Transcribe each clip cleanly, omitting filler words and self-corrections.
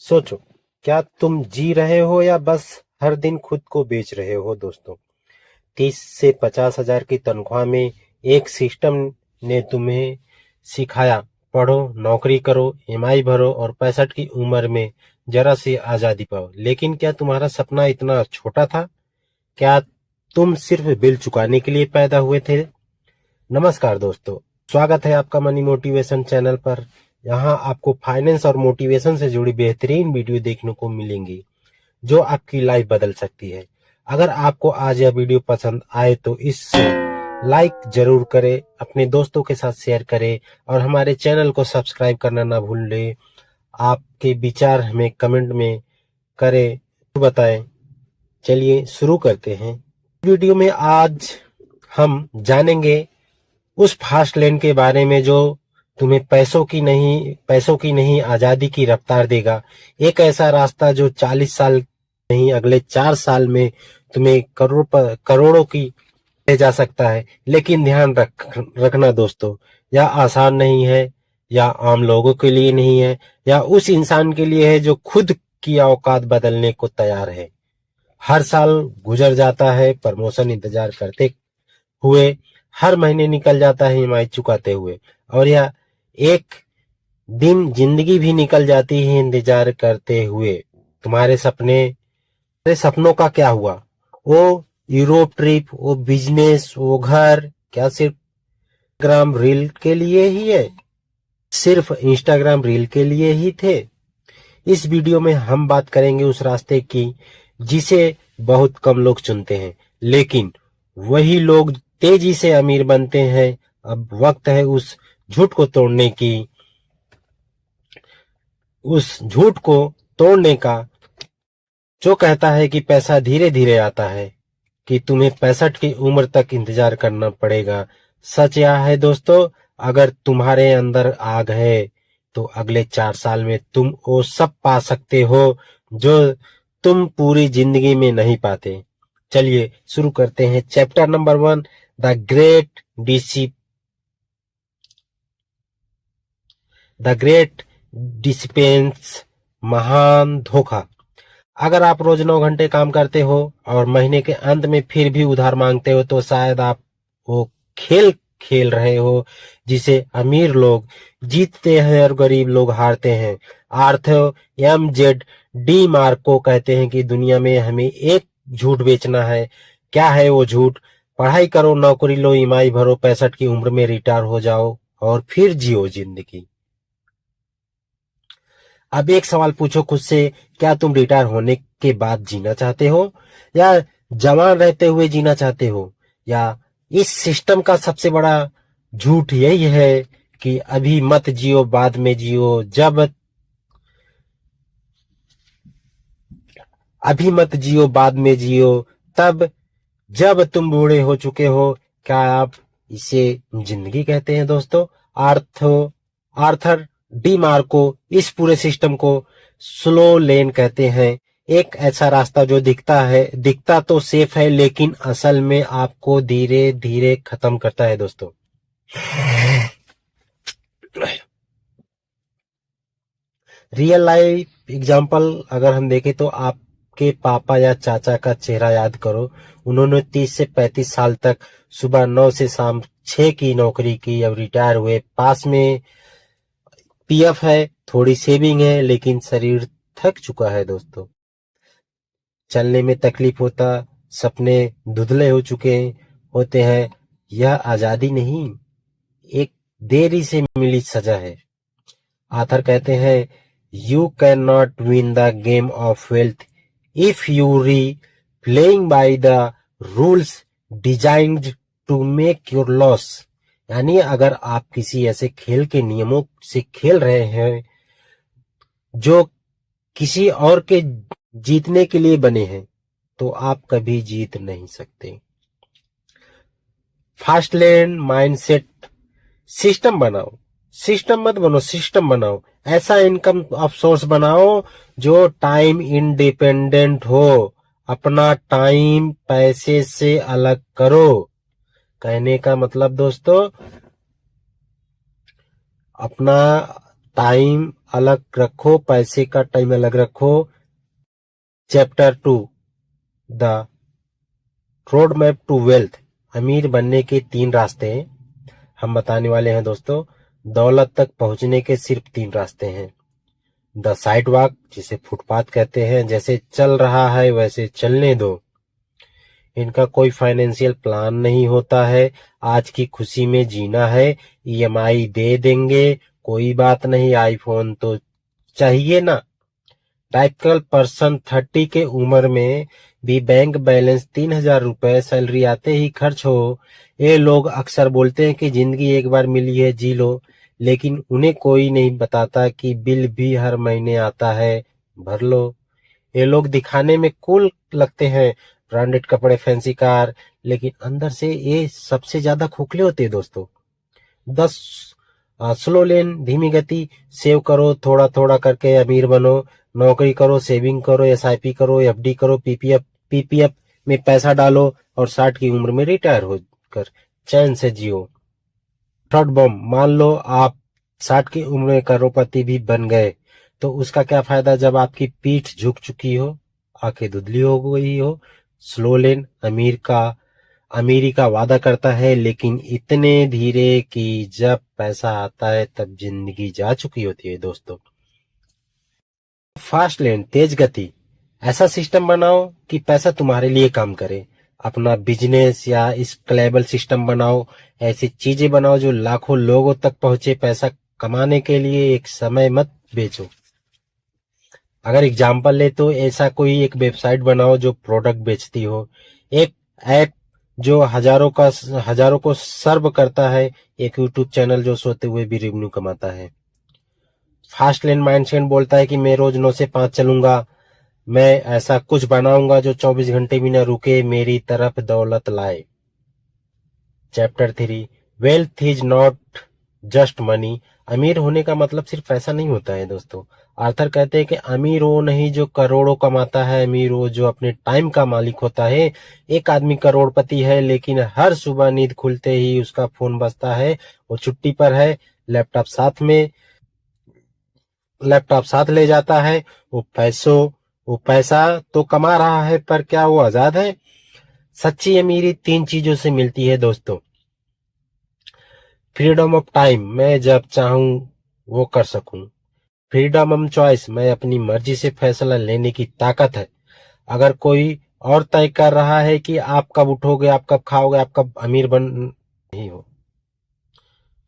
सोचो, क्या तुम जी रहे हो या बस हर दिन खुद को बेच रहे हो दोस्तों। 30 से 50 हजार की तनख्वाह में एक सिस्टम ने तुम्हें सिखाया, पढ़ो, नौकरी करो, ईएमआई भरो और 65 की उम्र में जरा सी आजादी पाओ। लेकिन क्या तुम्हारा सपना इतना छोटा था? क्या तुम सिर्फ बिल चुकाने के लिए पैदा हुए थे? नमस्कार दोस्तों, स्वागत है आपका मनी मोटिवेशन चैनल पर। यहाँ आपको फाइनेंस और मोटिवेशन से जुड़ी बेहतरीन वीडियो देखने को मिलेंगी जो आपकी लाइफ बदल सकती है। अगर आपको आज यह वीडियो पसंद आए तो इसे लाइक जरूर करें, अपने दोस्तों के साथ शेयर करें और हमारे चैनल को सब्सक्राइब करना ना भूलें। आपके विचार हमें कमेंट में करें, बताएं। चलिए शुरू करते हैं। वीडियो में आज हम जानेंगे उस फास्ट लेन के बारे में जो तुम्हें पैसों की नहीं आजादी की रफ्तार देगा। एक ऐसा रास्ता जो 40 साल नहीं, अगले 4 साल में तुम्हें करोड़ों की ले जा सकता है। लेकिन ध्यान रखना दोस्तों, यह आसान नहीं है, या आम लोगों के लिए नहीं है, या उस इंसान के लिए है जो खुद की औकात बदलने को तैयार है। हर साल गुजर जाता है प्रमोशन इंतजार करते हुए, हर महीने निकल जाता है ईएमआई चुकाते हुए, और यह एक दिन जिंदगी भी निकल जाती है इंतजार करते हुए। तुम्हारे सपनों का क्या हुआ? वो यूरोप ट्रिप, वो बिजनेस, वो घर, क्या सिर्फ इंस्टाग्राम रील के लिए ही है? सिर्फ इंस्टाग्राम रील के लिए ही थे? इस वीडियो में हम बात करेंगे उस रास्ते की जिसे बहुत कम लोग चुनते हैं, लेकिन वही लोग तेजी से अमीर बनते हैं। अब वक्त है उस झूठ को तोड़ने का जो कहता है कि पैसा धीरे धीरे आता है, कि तुम्हें 65 की उम्र तक इंतजार करना पड़ेगा। सच यह है दोस्तों, अगर तुम्हारे अंदर आग है तो अगले 4 साल में तुम वो सब पा सकते हो जो तुम पूरी जिंदगी में नहीं पाते। चलिए शुरू करते हैं। चैप्टर नंबर 1, द ग्रेट डिसिपेंस, महान धोखा। अगर आप रोज 9 घंटे काम करते हो और महीने के अंत में फिर भी उधार मांगते हो तो शायद आप वो खेल खेल रहे हो जिसे अमीर लोग जीतते हैं और गरीब लोग हारते हैं। Arthur M Z DeMarco कहते हैं कि दुनिया में हमें एक झूठ बेचना है। क्या है वो झूठ? पढ़ाई करो, नौकरी लो, ईएमआई भरो, 65 की उम्र में रिटायर हो जाओ और फिर जियो जिंदगी। अब एक सवाल पूछो खुद से, क्या तुम रिटायर होने के बाद जीना चाहते हो, या जवान रहते हुए जीना चाहते हो? या इस सिस्टम का सबसे बड़ा झूठ यही है कि अभी मत जियो, बाद में जियो। अभी मत जियो, बाद में जियो, तब जब तुम बूढ़े हो चुके हो। क्या आप इसे जिंदगी कहते हैं दोस्तों? आर्थर डी मार्को इस पूरे सिस्टम को स्लो लेन कहते हैं। एक ऐसा रास्ता जो दिखता तो सेफ है, लेकिन असल में आपको धीरे धीरे खत्म करता है दोस्तों। रियल लाइफ एग्जाम्पल अगर हम देखें तो आपके पापा या चाचा का चेहरा याद करो। उन्होंने 30 से 35 साल तक सुबह 9 से शाम 6 की नौकरी की, अब रिटायर हुए। पास में पीएफ है, थोड़ी सेविंग है, लेकिन शरीर थक चुका है दोस्तों। चलने में तकलीफ होता, सपने धुंधले हो चुके होते हैं। यह आजादी नहीं, एक देरी से मिली सजा है। आथर कहते हैं, you can not win the game of wealth if you're playing by the rules designed to make your loss. यानी अगर आप किसी ऐसे खेल के नियमों से खेल रहे हैं जो किसी और के जीतने के लिए बने हैं, तो आप कभी जीत नहीं सकते। फास्ट लेन माइंडसेट सिस्टम बनाओ, सिस्टम मत बनो, सिस्टम बनाओ। ऐसा इनकम ऑफ सोर्स बनाओ जो टाइम इंडिपेंडेंट हो। अपना टाइम पैसे से अलग करो। कहने का मतलब दोस्तों, अपना टाइम अलग रखो, पैसे का टाइम अलग रखो। Chapter 2 the road map to wealth, अमीर बनने के 3 रास्ते हम बताने वाले हैं दोस्तों। दौलत तक पहुंचने के सिर्फ 3 रास्ते हैं। द साइड वॉक, जिसे फुटपाथ कहते हैं, जैसे चल रहा है वैसे चलने दो। इनका कोई फाइनेंशियल प्लान नहीं होता है, आज की खुशी में जीना है, ईएमआई दे देंगे, कोई बात नहीं, आईफोन तो चाहिए ना। टाइपिकल पर्सन 30 के उम्र में भी बैंक बैलेंस 3,000 रुपए, सैलरी आते ही खर्च हो। ये लोग अक्सर बोलते हैं कि जिंदगी एक बार मिली है, जी लो, लेकिन उन्हें कोई नहीं बताता कि बिल भी हर महीने आता है, भर लो। ये लोग दिखाने में कूल लगते हैं, ब्रांडेड कपड़े, फैंसी कार, लेकिन अंदर से ये सबसे ज्यादा खोखले होते हैं दोस्तों। 10 स्लो लेन, धीमी गति, सेव करो, थोड़ा थोड़ा करके अमीर बनो, नौकरी करो, सेविंग करो, एसआईपी करो, एफडी करो, पीपीएफ में पैसा डालो और 60 की उम्र में रिटायर होकर चैन से जियो। थर्ड बम, मान लो आप 60 की उम्र में करोड़पति भी बन गए, तो उसका क्या फायदा जब आपकी पीठ झुक चुकी हो, आंखें धुंधली हो गई हो। स्लो लेन, अमीरी का वादा करता है, लेकिन इतने धीरे कि जब पैसा आता है तब जिंदगी जा चुकी होती है दोस्तों। फास्ट लेन, तेज गति, ऐसा सिस्टम बनाओ कि पैसा तुम्हारे लिए काम करे। अपना बिजनेस या स्केलेबल सिस्टम बनाओ, ऐसी चीजें बनाओ जो लाखों लोगों तक पहुंचे। पैसा कमाने के लिए एक समय मत बेचो। अगर एग्जाम्पल ले तो ऐसा कोई एक वेबसाइट बनाओ जो प्रोडक्ट बेचती हो, एक ऐप जो हजारों को सर्व करता है, एक यूट्यूब चैनल जो सोते हुए भी रेवेन्यू कमाता है। फास्ट लेन माइंडसेट बोलता है कि मैं रोज 9 से 5 चलूंगा, मैं ऐसा कुछ बनाऊंगा जो 24 घंटे भी न रुके, मेरी तरफ दौलत लाए। Chapter 3, wealth is not just money, अमीर होने का मतलब सिर्फ पैसा नहीं होता है दोस्तों। आर्थर कहते हैं कि अमीर वो नहीं जो करोड़ों कमाता है, अमीर वो जो अपने टाइम का मालिक होता है। एक आदमी करोड़पति है, लेकिन हर सुबह नींद खुलते ही उसका फोन बजता है, वो छुट्टी पर है, लैपटॉप साथ ले जाता है। वो पैसा तो कमा रहा है, पर क्या वो आजाद है? सच्ची अमीरी 3 चीजों से मिलती है दोस्तों। फ्रीडम ऑफ टाइम, मैं जब चाहूं वो कर सकूं। फ्रीडम ऑफ चॉइस, मैं अपनी मर्जी से फैसला लेने की ताकत है। अगर कोई और तय कर रहा है कि आप कब उठोगे, आप कब खाओगे, आप कब अमीर बन नहीं हो।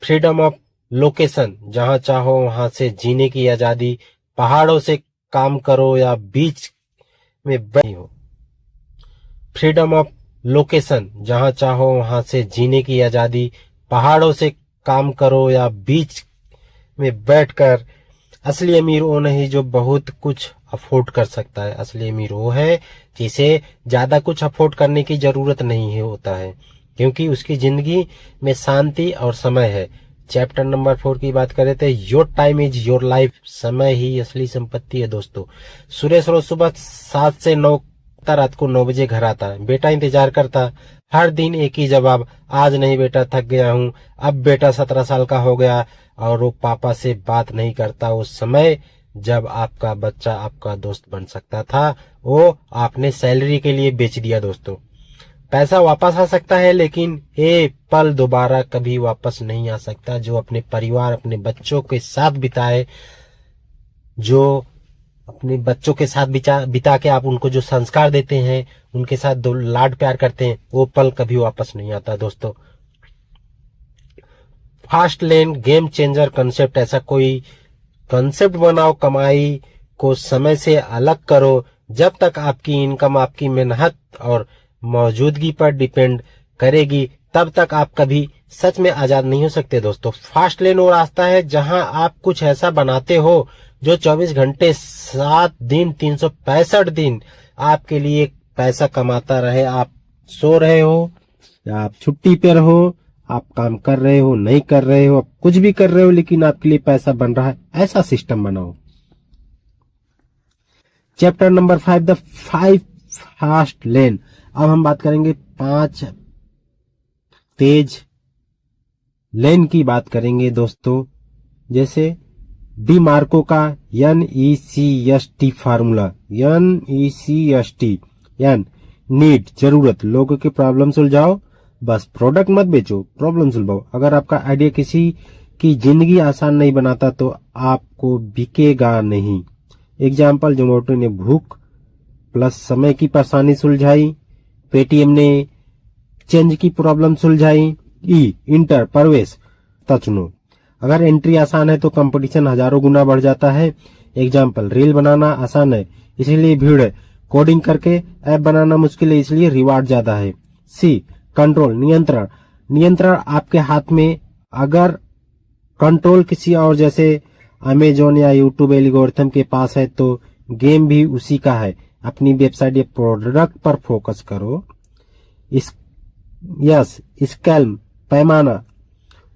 फ्रीडम ऑफ लोकेशन, जहां चाहो वहां से जीने की आजादी, पहाड़ों से काम करो या बीच में नहीं हो। फ्रीडम ऑफ लोकेशन, जहां चाहो वहां से जीने की आजादी, पहाड़ों से काम करो या बीच में बैठकर। असली अमीर वो नहीं जो बहुत कुछ अफोर्ड कर सकता है, असली अमीर वो है जिसे ज्यादा कुछ अफोर्ड करने की जरूरत नहीं होता है, क्योंकि उसकी जिंदगी में शांति और समय है। चैप्टर नंबर 4 की बात करें तो your time is your life, समय ही असली संपत्ति है दोस्तों। सुरेश रोज सुबह 7 से 9, रात को 9 बजे घर आता, बेटा इंतजार करता, हर दिन एक ही जवाब, आज नहीं बेटा, थक गया हूँ। अब बेटा 17 साल का हो गया और वो पापा से बात नहीं करता। उस समय जब आपका बच्चा आपका दोस्त बन सकता था, वो आपने सैलरी के लिए बेच दिया दोस्तों। पैसा वापस आ सकता है, लेकिन ये पल दोबारा कभी वापस नहीं आ सकता जो अपने परिवार, अपने बच्चों के साथ बिताए, जो अपने बच्चों के साथ बिता के आप उनको जो संस्कार देते हैं, उनके साथ दो लाड प्यार करते हैं, वो पल कभी वापस नहीं आता दोस्तों। Fast lane game changer concept, ऐसा कोई कंसेप्ट बनाओ, कमाई को समय से अलग करो। जब तक आपकी इनकम आपकी मेहनत और मौजूदगी पर डिपेंड करेगी, तब तक आप कभी सच में आजाद नहीं हो सकते दोस्तों। फास्ट लेन वो रास्ता है जहां आप कुछ ऐसा बनाते हो जो 24 घंटे 7 दिन 365 दिन आपके लिए पैसा कमाता रहे। आप सो रहे हो या आप छुट्टी पर हो, आप काम कर रहे हो, नहीं कर रहे हो, आप कुछ भी कर रहे हो, लेकिन आपके लिए पैसा बन रहा है, ऐसा सिस्टम बनाओ। Chapter number 5, the 5 fast lane. अब हम बात करेंगे 5 तेज लेन की बात करेंगे दोस्तों। जैसे डी मार्को का NECST formula, NECST, N need जरूरत, लोगों की प्रॉब्लम सुलझाओ, बस प्रोडक्ट मत बेचो, प्रॉब्लम सुलझाओ। अगर आपका आइडिया किसी की जिंदगी आसान नहीं बनाता तो आपको बिकेगा नहीं। एग्जाम्पल, जोमेटो ने भूख प्लस समय की परेशानी सुलझाई, पेटीएम ने चेंज की प्रॉब्लम सुलझाई। इंटर परवेश तचनो, अगर एंट्री आसान है तो कंपटीशन हजारों गुना बढ़ जाता है। एग्जाम्पल, रील बनाना आसान है इसलिए भीड़ है, कोडिंग करके ऐप बनाना मुश्किल है इसलिए रिवार्ड ज्यादा है। सी कंट्रोल, नियंत्रण, नियंत्रण आपके हाथ में, अगर कंट्रोल किसी और जैसे अमेजोन या यूट्यूब एल्गोरिथम के पास है तो गेम भी उसी का है। अपनी वेबसाइट या प्रोडक्ट पर फोकस करो। स्केल, पैमाना,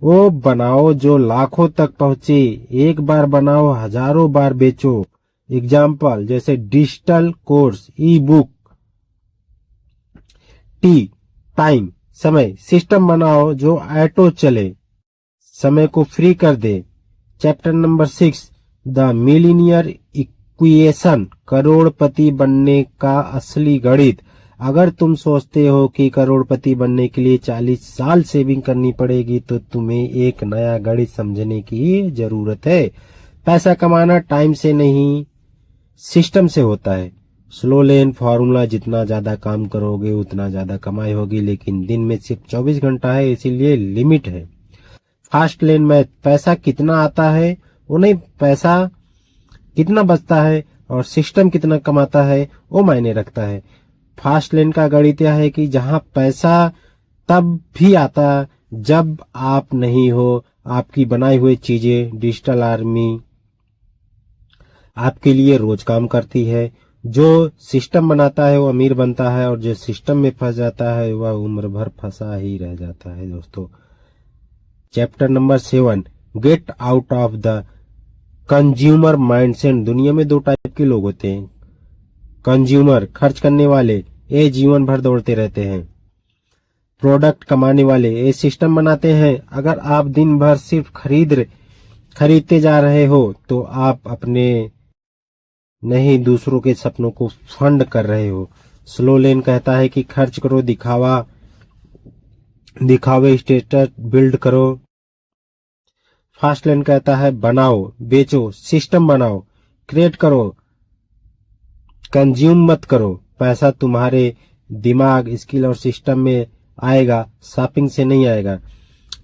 वो बनाओ जो लाखों तक पहुंचे, एक बार बनाओ हजारों बार बेचो। एग्जाम्पल जैसे digital course, ebook. Time, समय, सिस्टम बनाओ जो ऑटो चले, समय को फ्री कर दे। Chapter number 6, the millionaire equation, करोड़पति बनने का असली गणित। अगर तुम सोचते हो कि करोड़पति बनने के लिए 40 साल सेविंग करनी पड़ेगी तो तुम्हें एक नया गणित समझने की जरूरत है। पैसा कमाना टाइम से नहीं, सिस्टम से होता है। स्लो लेन फॉर्मूला, जितना ज्यादा काम करोगे उतना ज्यादा कमाई होगी, लेकिन दिन में सिर्फ 24 घंटा है इसीलिए लिमिट है। फास्ट लेन मैथ, पैसा कितना आता है वो नहीं, पैसा कितना बचता है और सिस्टम कितना कमाता है वो मायने रखता है। फास्ट लेन का गणित यह है कि जहां पैसा तब भी आता जब आप नहीं हो, आपकी बनाई हुई चीजें, डिजिटल आर्मी आपके लिए रोज काम करती है। जो सिस्टम बनाता है वो अमीर बनता है और जो सिस्टम में फंस जाता है वह उम्र भर फंसा ही रह जाता है। दोस्तों, chapter number 7, get out of the consumer mindset. दुनिया में 2 टाइप के लोग होते हैं, कंज्यूमर खर्च करने वाले, ये जीवन भर दौड़ते रहते हैं। प्रोडक्ट कमाने वाले, ये सिस्टम बनाते हैं। अगर आप दिन भर सिर्फ खरीदते जा रहे हो तो आप अपने नहीं दूसरों के सपनों को फंड कर रहे हो। स्लो लेन कहता है कि खर्च करो, दिखावे स्टेटस बिल्ड करो। फास्ट लेन कहता है बनाओ, बेचो, सिस्टम बनाओ, क्रिएट करो, कंज्यूम मत करो। पैसा तुम्हारे दिमाग, स्किल और सिस्टम में आएगा, शॉपिंग से नहीं आएगा।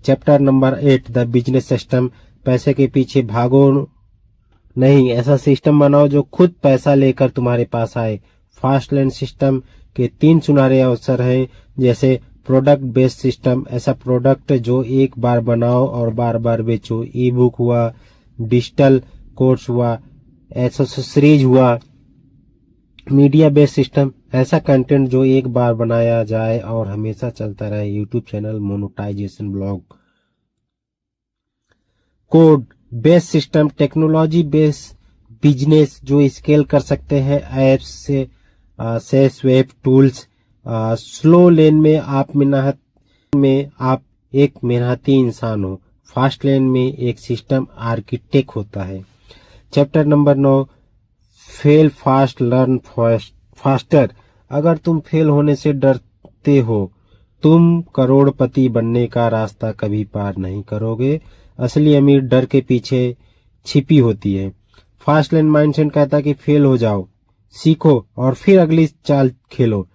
Chapter number 8, the business system. पैसे के पीछे भागो नहीं, ऐसा सिस्टम बनाओ जो खुद पैसा लेकर तुम्हारे पास आए। फास्ट लेन सिस्टम के 3 सुनहरे अवसर हैं, जैसे प्रोडक्ट बेस्ड सिस्टम, ऐसा प्रोडक्ट जो एक बार बनाओ और बार बार बेचो। ई बुक हुआ, डिजिटल कोर्स हुआ, एक्सेसरीज हुआ। मीडिया बेस्ड सिस्टम, ऐसा कंटेंट जो एक बार बनाया जाए और हमेशा चलता रहे। YouTube channel, monetisation, blog. Code based system, technology based business जो स्केल कर सकते हैं ऐप्स से वेब टूल्स। स्लो लेन में आप एक मेहनती इंसान हो, फास्ट लेन में एक सिस्टम आर्किटेक्ट होता है। Chapter number 9, fail fast learn faster. अगर तुम फेल होने से डरते हो तुम करोड़पति बनने का रास्ता कभी पार नहीं करोगे। असली अमीर डर के पीछे छिपी होती है। फास्ट लेन माइंडसेट कहता है कि फेल हो जाओ, सीखो और फिर अगली चाल खेलो।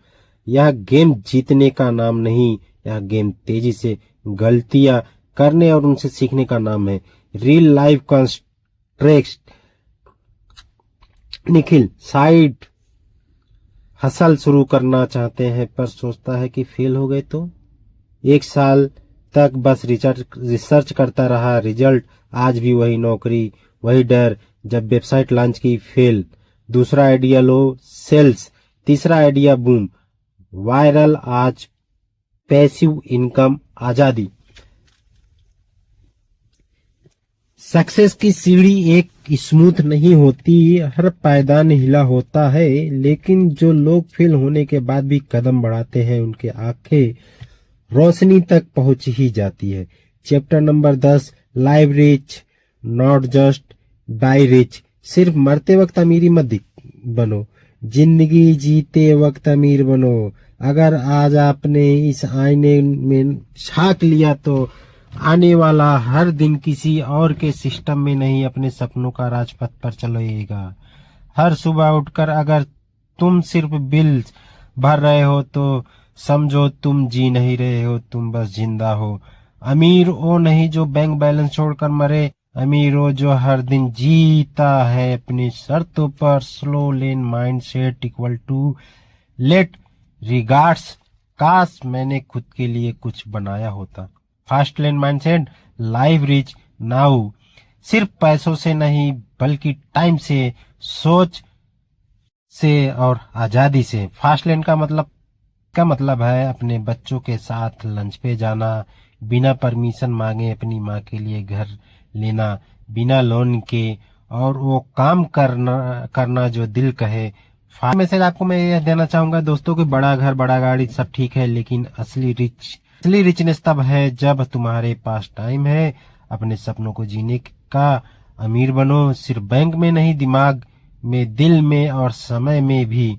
यह गेम जीतने का नाम नहीं, यह गेम तेजी से गलतियां करने और उनसे सीखने का नाम है। Real life contract. Nikhil side hustle शुरू करना चाहते हैं पर सोचता है कि फेल हो गए तो। 1 साल तक बस रिसर्च करता रहा, रिजल्ट आज भी वही, नौकरी वही, डर। जब वेबसाइट लॉन्च की, फेल। दूसरा आइडिया लो, सेल्स। तीसरा आइडिया बूम, वायरल। आज पैसिव इनकम, आजादी। सक्सेस की सीढ़ी एक स्मूथ नहीं होती, हर पायदान हिला होता है, लेकिन जो लोग फेल होने के बाद भी कदम बढ़ाते हैं उनके आंखें रोशनी तक पहुंच ही जाती है। Chapter number 10, live rich not just die rich, सिर्फ मरते वक्त अमीरी मत बनो, जिंदगी जीते वक्त अमीर बनो। अगर आज आपने इस आईने में झांक लिया तो आने वाला हर दिन किसी और के सिस्टम में नहीं, अपने सपनों का राजपथ पर चलेगा। हर सुबह उठकर अगर तुम सिर्फ बिल भर रहे हो तो समझो तुम जी नहीं रहे हो, तुम बस जिंदा हो। अमीर वो नहीं जो बैंक बैलेंस छोड़कर मरे, अमीर वो जो हर दिन जीता है अपनी शर्तों पर। Slow lane mind set equal to late regrets, काश मैंने खुद के लिए कुछ बनाया होता। Fast lane mind set life rich now, सिर्फ पैसों से नहीं बल्कि टाइम से, सोच से और आजादी से। फास्ट लेन का मतलब है अपने बच्चों के साथ लंच पे जाना, बिना परमिशन मांगे अपनी माँ के लिए घर लेना, बिना लोन के, और वो काम करना जो दिल कहे। फास्ट मैसेज आपको मैं यह देना चाहूंगा दोस्तों कि बड़ा घर बड़ा गाड़ी सब ठीक है, लेकिन असली रिचनेस तब है जब तुम्हारे पास टाइम है अपने सपनों को जीने का। अमीर बनो सिर्फ बैंक में नहीं, दिमाग में, दिल में और समय में भी।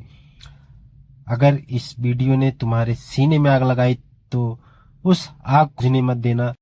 अगर इस वीडियो ने तुम्हारे सीने में आग लगाई तो उस आग को बुझने मत देना।